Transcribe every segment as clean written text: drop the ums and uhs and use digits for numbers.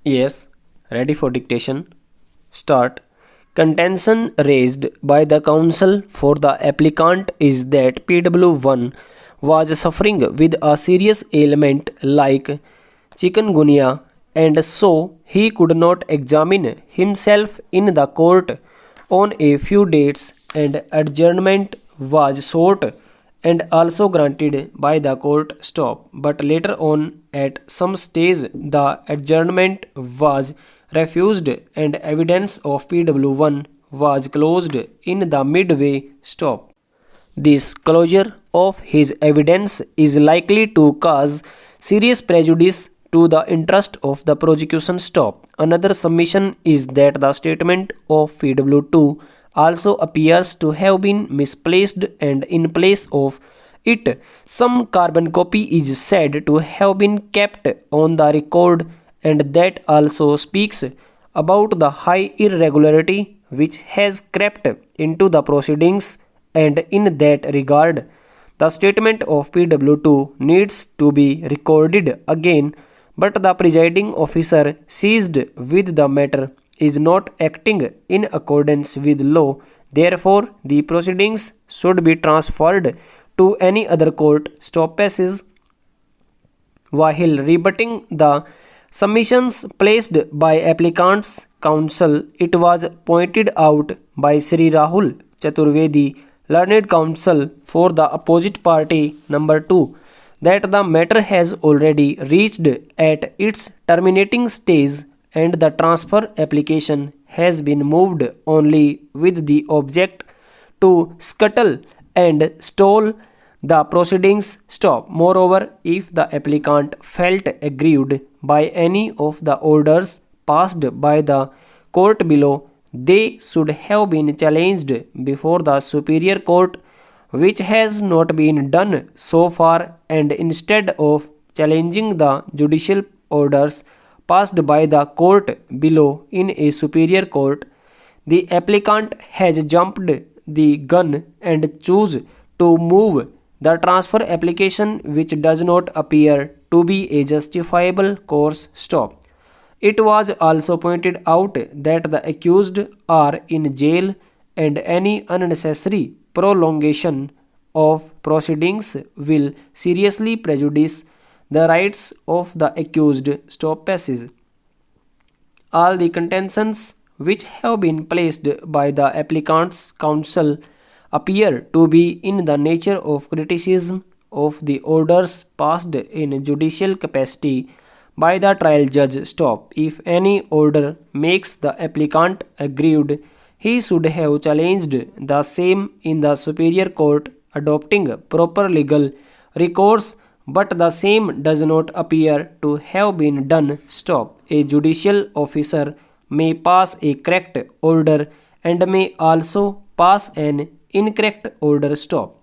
Yes, ready for dictation. Start. Contention raised by the counsel for the applicant is that PW1 was suffering with a serious ailment like chikungunya, and so he could not examine himself in the court on a few dates, and adjournment was sought and also granted by the court. Stop. But later on, at some stage, the adjournment was refused and evidence of PW1 was closed in the midway. Stop. This closure of his evidence is likely to cause serious prejudice to the interest of the prosecution. Stop. Another submission is that the statement of PW2 also appears to have been misplaced, and in place of it, some carbon copy is said to have been kept on the record, and that also speaks about the high irregularity which has crept into the proceedings, and in that regard, the statement of PW2 needs to be recorded again, but the presiding officer seized with the matter is not acting in accordance with law. Therefore, the proceedings should be transferred to any other court. Stop passes. While rebutting the submissions placed by applicant's counsel, it was pointed out by Sri Rahul Chaturvedi, learned counsel for the opposite party number 2, that the matter has already reached at its terminating stage and the transfer application has been moved only with the object to scuttle and stall the proceedings. Stop. Moreover, if the applicant felt aggrieved by any of the orders passed by the court below, they should have been challenged before the superior court, which has not been done so far, and instead of challenging the judicial orders passed by the court below in a superior court, the applicant has jumped the gun and choose to move the transfer application, which does not appear to be a justifiable course. Stop. It was also pointed out that the accused are in jail, and any unnecessary prolongation of proceedings will seriously prejudice the rights of the accused. Stop passes. All the contentions which have been placed by the applicant's counsel appear to be in the nature of criticism of the orders passed in judicial capacity by the trial judge. Stop. If any order makes the applicant aggrieved, he should have challenged the same in the superior court, adopting proper legal recourse, but the same does not appear to have been done. Stop. A judicial officer may pass a correct order and may also pass an incorrect order. Stop.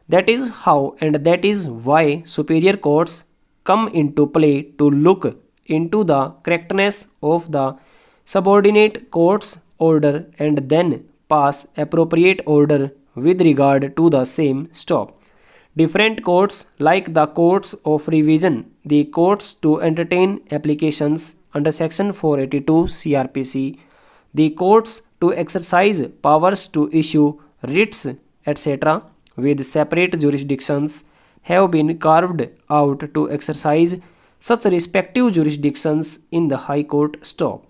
That is how and that is why superior courts come into play, to look into the correctness of the subordinate court's order and then pass appropriate order with regard to the same. Stop. Different courts, like the courts of revision, the courts to entertain applications under section 482 CRPC, the courts to exercise powers to issue writs, etc., with separate jurisdictions, have been carved out to exercise such respective jurisdictions in the High Court. Stop.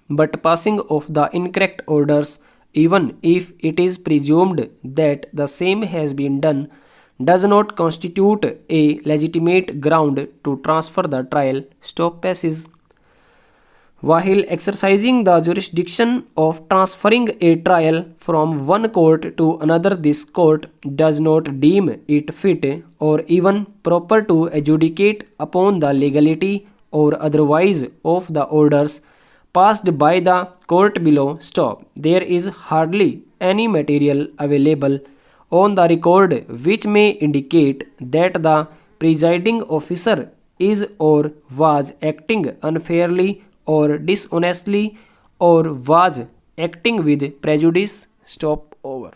But passing of the incorrect orders, even if it is presumed that the same has been done, does not constitute a legitimate ground to transfer the trial. Stop passes. While exercising the jurisdiction of transferring a trial from one court to another, this court does not deem it fit or even proper to adjudicate upon the legality or otherwise of the orders passed by the court below. Stop. There is hardly any material available on the record which may indicate that the presiding officer is or was acting unfairly or dishonestly or was acting with prejudice. Stop. Over.